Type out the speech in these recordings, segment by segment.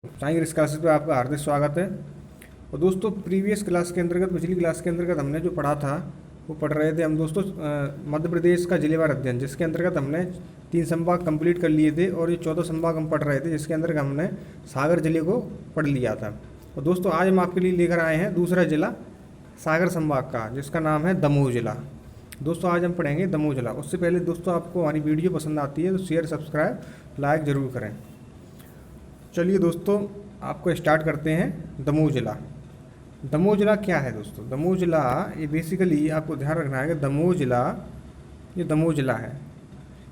Science classes पे आपका हार्दिक स्वागत है। और दोस्तों प्रीवियस क्लास के अंतर्गत पिछली क्लास के अंतर्गत हमने जो पढ़ा था वो पढ़ रहे थे हम दोस्तों मध्य प्रदेश का जिलेवार अध्ययन, जिसके अंतर्गत हमने 3 संभाग कंप्लीट कर लिए थे और ये 14 संभाग हम पढ़ रहे थे, जिसके अंतर्गत हमने सागर जिले को पढ़ लिया था। और दोस्तों आज हम आपके लिए लेकर आए हैं दूसरा जिला सागर संभाग का, जिसका नाम है दमोह जिला। दोस्तों आज हम पढ़ेंगे दमोह जिला। उससे पहले दोस्तों आपको हमारी वीडियो पसंद आती है तो शेयर सब्सक्राइब लाइक ज़रूर करें। चलिए दोस्तों आपको स्टार्ट करते हैं दमोह जिला। दमोह जिला क्या है दोस्तों? दमोह जिला ये बेसिकली आपको ध्यान रखना है कि दमोह जिला ये दमोह जिला है,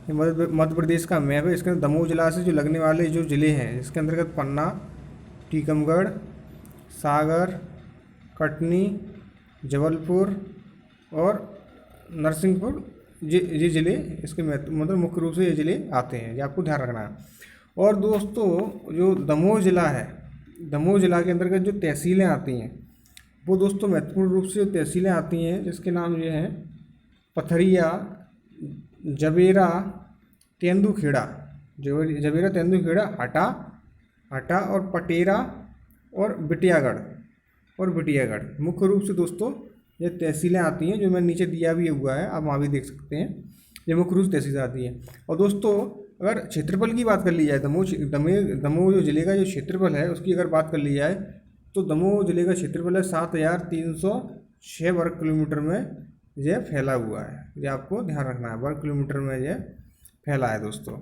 ये मध्य प्रदेश का मैप है। इसके अंदर दमोह जिला से जो लगने वाले जो ज़िले हैं, इसके अंतर्गत पन्ना, टीकमगढ़, सागर, कटनी, जबलपुर और नरसिंहपुर, ये ज़िले इसके मतलब मुख्य रूप से ये ज़िले आते हैं, ये आपको ध्यान रखना है। और दोस्तों जो दमोह ज़िला है, दमोह ज़िला के अंतर्गत जो तहसीलें आती हैं वो दोस्तों महत्वपूर्ण रूप से जो तहसीलें आती हैं जिसके नाम ये हैं पथरिया, जबेरा, तेंदुखेड़ा, जबेरा, तेंदुखेड़ा, हटा और पटेरा और बिटियागढ़ मुख्य रूप से दोस्तों ये तहसीलें आती हैं, जो मैंने नीचे दिया भी हुआ है, आप वहाँ भी देख सकते हैं। ये मुख्य रूप से तहसील आती है। और दोस्तों अगर क्षेत्रफल की बात कर ली जाए, दमोह जो जिले का जो क्षेत्रफल है उसकी अगर बात कर ली जाए तो दमोह जिले का क्षेत्रफल है 7,306 वर्ग किलोमीटर में यह फैला हुआ है। ये आपको ध्यान रखना है, वर्ग किलोमीटर में यह फैला है दोस्तों।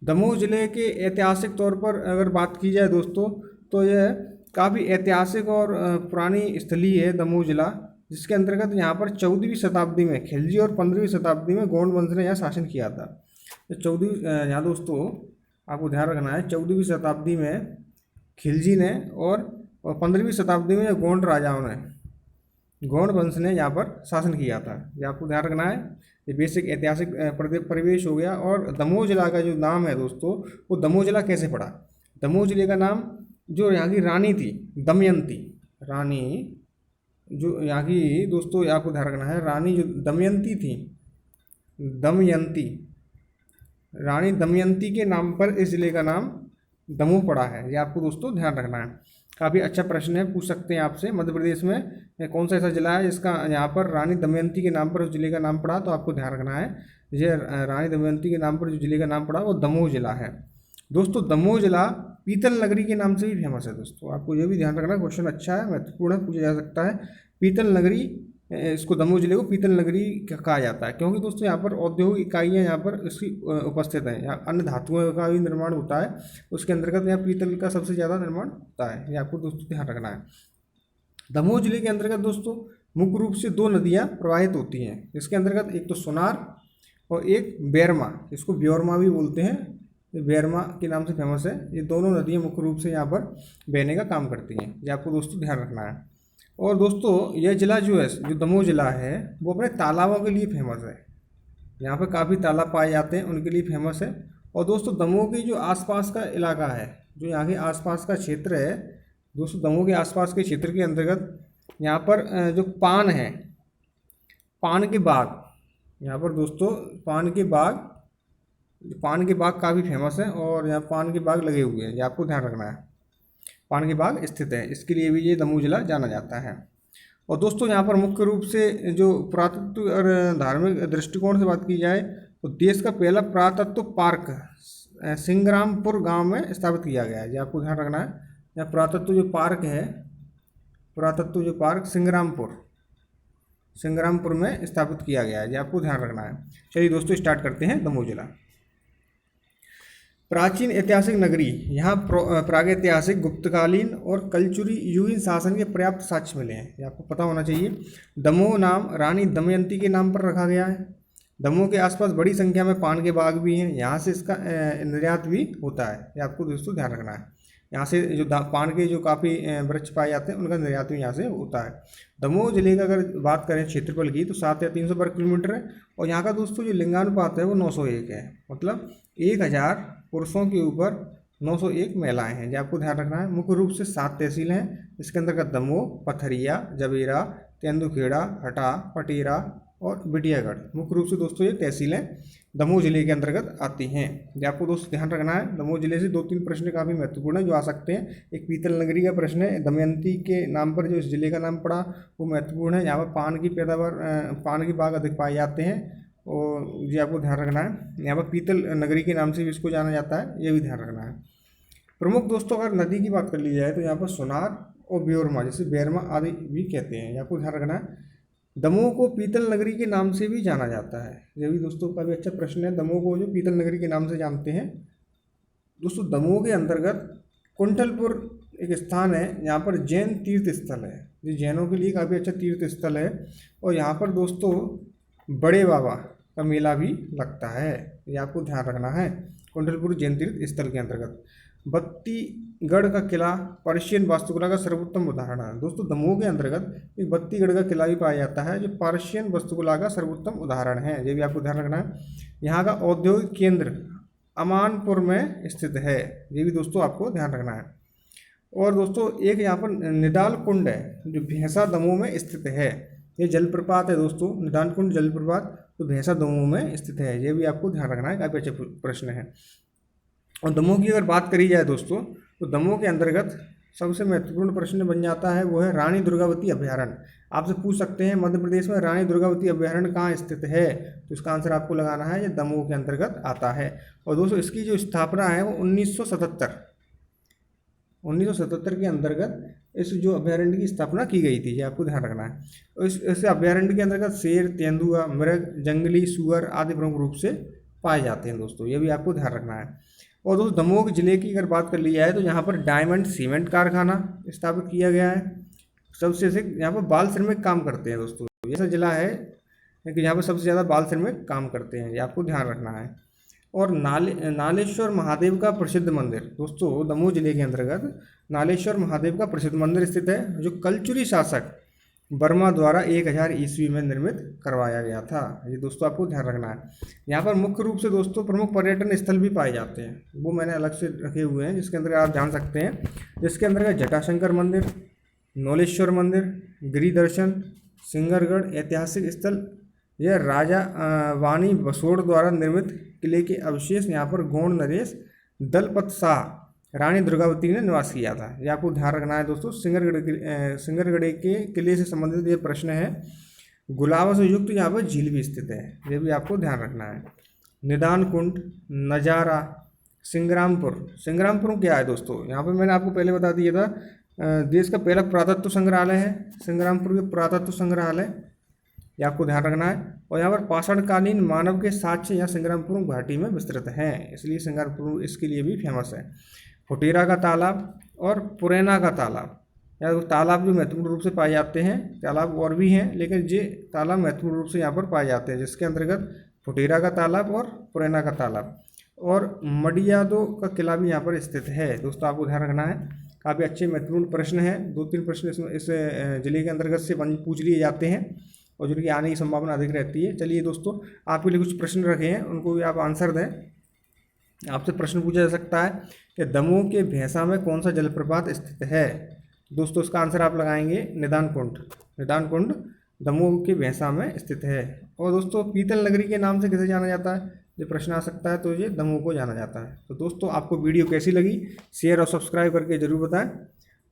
दमोह जिले के ऐतिहासिक तौर पर अगर बात की जाए दोस्तों तो यह काफ़ी ऐतिहासिक और पुरानी स्थली है दमोह जिला, जिसके अंतर्गत यहाँ पर 14वीं शताब्दी में खिलजी और 15वीं शताब्दी में गोंड वंश ने यहाँ शासन किया था। तो 14वीं यहाँ दोस्तों आपको ध्यान रखना है, 14वीं शताब्दी में खिलजी ने और 15वीं शताब्दी में गोंड राजाओं ने, गोंड वंश ने यहाँ पर शासन किया था। ये आपको ध्यान रखना है। ये बेसिक ऐतिहासिक परिवेश हो गया। और दमोह जिला का जो नाम है दोस्तों, वो दमोह जिला कैसे पड़ा? दमोह जिले का नाम जो यहाँ की रानी थी दमयंती, रानी जो यहाँ की दोस्तों आपको ध्यान रखना है, रानी जो दमयंती थी, रानी दमयंती के नाम पर इस जिले का नाम दमोह पड़ा है। ये आपको दोस्तों ध्यान रखना है। काफ़ी अच्छा प्रश्न है, पूछ सकते हैं आपसे, मध्य प्रदेश में कौन सा ऐसा जिला है जिसका यहाँ पर रानी दमयंती के नाम पर उस जिले का नाम पड़ा? तो आपको ध्यान रखना है, ये रानी दमयंती के नाम पर जो जिले का नाम पड़ा वो दमोह जिला है। दोस्तों दमोह जिला पीतल नगरी के नाम से भी फेमस है दोस्तों, आपको ये भी ध्यान रखना। क्वेश्चन अच्छा है, महत्वपूर्ण है, पूछा जा सकता है। पीतल नगरी, इसको दमोह जिले को पीतल नगरी कहा जाता है क्योंकि दोस्तों यहाँ पर औद्योगिक इकाइयाँ यहाँ पर इसकी उपस्थित हैं। यहाँ अन्य धातुओं का भी निर्माण होता है, उसके अंतर्गत यहाँ पीतल का सबसे ज़्यादा निर्माण होता है। ये आपको दोस्तों ध्यान रखना है। दमोह जिले के अंतर्गत दोस्तों मुख्य रूप से 2 नदियाँ प्रवाहित होती हैं, जिसके अंतर्गत एक तो सोनार और एक बेरमा, इसको ब्योरमा भी बोलते हैं, ये बेरमा के नाम से फेमस है। ये दोनों नदियाँ मुख्य रूप से यहाँ पर बहने का काम करती हैं। ये आपको दोस्तों ध्यान रखना है। और दोस्तों यह जिला जो है, जो दमोह जिला है, वो अपने तालाबों के लिए फेमस है। यहाँ पर काफ़ी तालाब पाए जाते हैं, उनके लिए फेमस है। और दोस्तों दमोह के जो आसपास का इलाका है, जो यहाँ के आसपास का क्षेत्र है दोस्तों, दमोह के आसपास के क्षेत्र के अंतर्गत यहाँ पर जो पान है, पान के बाग, यहाँ पर दोस्तों पान के बाग काफ़ी फेमस है और यहाँ पान के बाग लगे हुए हैं। ये आपको ध्यान रखना है, पान के बाग स्थित है, इसके लिए भी ये दमोह जिला जाना जाता है। और दोस्तों यहाँ पर मुख्य रूप से जो पुरातत्व और धार्मिक दृष्टिकोण से बात की जाए तो देश का पहला पुरातत्व पार्क सिंग्रामपुर गांव में स्थापित किया गया है। ये आपको ध्यान रखना है। यहाँ पुरातत्व जो पार्क सिंग्रामपुर में स्थापित किया गया है। ये आपको ध्यान रखना है। चलिए दोस्तों स्टार्ट करते हैं दमोह जिला। प्राचीन ऐतिहासिक नगरी, यहाँ प्रागैतिहासिक, गुप्तकालीन और कलचुरी युगीन शासन के पर्याप्त साक्ष्य मिले हैं। ये आपको पता होना चाहिए। दमोह नाम रानी दमयंती के नाम पर रखा गया है। दमोह के आसपास बड़ी संख्या में पान के बाग भी हैं, यहाँ से इसका निर्यात भी होता है। ये आपको दोस्तों ध्यान रखना है। यहाँ से जो पान के जो काफ़ी वृक्ष पाए जाते हैं उनका निर्यात भी यहाँ से होता है। दमोह जिले का अगर बात करें क्षेत्रफल की तो 7,300 वर्ग किलोमीटर है और यहाँ का दोस्तों जो लिंगानुपात है वो 901 है, मतलब 1000 पुरुषों के ऊपर 901 महिलाएं हैं। ये आपको ध्यान रखना है। मुख्य रूप से 7 तहसील हैं, इसके अंतर्गत दमोह, पथरिया, जबेरा, तेंदुखेड़ा, हटा, पटेरा, और बिटियागढ़। मुख्य रूप से दोस्तों ये तहसीलें दमोह जिले के अंतर्गत आती हैं। ये आपको दोस्तों ध्यान रखना है। दमोह जिले से 2-3 प्रश्न काफ़ी महत्वपूर्ण है जो आ सकते हैं। एक पीतल नगरी का प्रश्न है, दमयंती के नाम पर जो इस जिले का नाम पड़ा वो महत्वपूर्ण है। यहाँ पर पान की पैदावार, पान के बाग अधिक पाए जाते हैं और ये आपको ध्यान रखना है। यहाँ पर पीतल नगरी के नाम से भी इसको जाना जाता है, ये भी ध्यान रखना है। प्रमुख दोस्तों अगर नदी की बात कर ली जाए तो यहाँ पर सोनार और ब्योरमा, जैसे बेरमा आदि भी कहते हैं, आपको ध्यान रखना है। दमोह को पीतल नगरी के नाम से भी जाना जाता है, ये भी दोस्तों का भी अच्छा प्रश्न है। दमोह को जो पीतल नगरी के नाम से जानते हैं। दोस्तों दमोह के अंतर्गत कुंठलपुर एक स्थान है, यहाँ पर जैन तीर्थ स्थल है, जो जैनों के लिए काफ़ी अच्छा तीर्थ स्थल है। और यहाँ पर दोस्तों बड़े बाबा का मेला भी लगता है, ये आपको ध्यान रखना है। कुंठलपुर जैन तीर्थ स्थल के अंतर्गत बत्तीगढ़ का किला पर्शियन वास्तुकला का सर्वोत्तम उदाहरण है। दोस्तों दमोह के अंतर्गत एक बत्तीगढ़ का किला भी पाया जाता है जो पर्शियन वास्तुकला का सर्वोत्तम उदाहरण है, ये भी आपको ध्यान रखना है। यहाँ का औद्योगिक केंद्र अमानपुर में स्थित है, ये भी दोस्तों आपको ध्यान रखना है। और दोस्तों एक यहाँ पर निडाल कुंड है जो भैंसा दमोह में स्थित है, ये जलप्रपात है दोस्तों। निडाल कुंड जलप्रपात तो भैंसा दमोह में स्थित है, ये भी आपको ध्यान रखना है, काफ़ी अच्छा प्रश्न है। और दमोह की अगर बात करी जाए दोस्तों तो दमोह के अंतर्गत सबसे महत्वपूर्ण प्रश्न बन जाता है वो है रानी दुर्गावती अभयारण्य। आपसे पूछ सकते हैं मध्य प्रदेश में रानी दुर्गावती अभयारण्य कहाँ स्थित है, तो इसका आंसर आपको लगाना है, ये दमोह के अंतर्गत आता है। और दोस्तों इसकी जो स्थापना है वो 1977 के अंतर्गत इस जो अभयारण्य की स्थापना की गई थी, ये आपको ध्यान रखना है। और इस अभयारण्य के अंतर्गत शेर, तेंदुआ, मृग, जंगली सुअर आदि प्रमुख रूप से पाए जाते हैं दोस्तों, ये भी आपको ध्यान रखना है। और दोस्तों दमोह जिले की अगर बात कर ली जाए तो यहाँ पर डायमंड सीमेंट कारखाना स्थापित किया गया है। सबसे अधिक यहाँ पर बाल श्रमिक काम करते हैं दोस्तों, ऐसा जिला है कि यहाँ पर सबसे ज़्यादा बाल श्रमिक काम करते हैं, ये आपको ध्यान रखना है। और नालेश्वर महादेव का प्रसिद्ध मंदिर, दोस्तों दमोह जिले के अंतर्गत नालेश्वर महादेव का प्रसिद्ध मंदिर स्थित है जो कलचुरी शासक वर्मा द्वारा 1000 ईस्वी में निर्मित करवाया गया था, ये दोस्तों आपको ध्यान रखना है। यहाँ पर मुख्य रूप से दोस्तों प्रमुख पर्यटन स्थल भी पाए जाते हैं, वो मैंने अलग से रखे हुए हैं जिसके अंदर आप जान सकते हैं, जिसके अंदर जटाशंकर मंदिर, नौलेश्वर मंदिर, गिरि दर्शन, सिंगरगढ़ ऐतिहासिक स्थल, यह राजा वानी बसोड़ द्वारा निर्मित किले के अवशेष, यहाँ पर गोंड नरेश दलपत शाह रानी दुर्गावती ने निवास किया था, ये आपको ध्यान रखना है दोस्तों। सिंगरगढ़ के किले से संबंधित ये प्रश्न है। गुलाबों से युक्त यहाँ पर झील भी स्थित है, ये भी आपको ध्यान रखना है। निदान कुंड, नजारा, संग्रामपुर क्या है दोस्तों, यहाँ पर मैंने आपको पहले बता दिया था, देश का पहला पुरातत्व संग्रहालय है संग्रामपुर के पुरातत्व संग्रहालय, ये आपको ध्यान रखना है। और यहाँ पर पाषाणकालीन मानव के साक्ष्य यहाँ संग्रामपुर घाटी में विस्तृत हैं, इसलिए संग्रामपुर इसके लिए भी फेमस है। फुटेरा का तालाब और पुरैना का तालाब, या तालाब जो महत्वपूर्ण रूप से पाए जाते हैं, तालाब और भी हैं लेकिन ये तालाब महत्वपूर्ण रूप से यहाँ पर पाए जाते हैं, जिसके अंतर्गत फुटेरा का तालाब और पुरैना का तालाब। और मडियादो का किला भी यहाँ पर स्थित है, दोस्तों आपको ध्यान रखना है। काफ़ी अच्छे महत्वपूर्ण प्रश्न हैं, 2-3 प्रश्न इस जिले के अंतर्गत से पूछ लिए जाते हैं और जिनकी आने की संभावना अधिक रहती है। चलिए दोस्तों आपके लिए कुछ प्रश्न रखे हैं, उनको भी आप आंसर दें। आपसे प्रश्न पूछा जा सकता है कि दमोह के भैंसा में कौन सा जलप्रपात स्थित है, दोस्तों इसका आंसर आप लगाएंगे निदान कुंड दमोह के भैंसा में स्थित है। और दोस्तों पीतल नगरी के नाम से किसे जाना जाता है, ये प्रश्न आ सकता है, तो ये दमोह को जाना जाता है। तो दोस्तों आपको वीडियो कैसी लगी शेयर और सब्सक्राइब करके ज़रूर बताएं।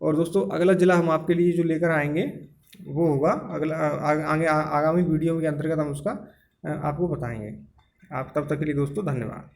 और दोस्तों अगला जिला हम आपके लिए जो लेकर आएंगे वो होगा आगामी वीडियो के अंतर्गत हम उसका आपको बताएंगे। आप तब तक के लिए दोस्तों धन्यवाद।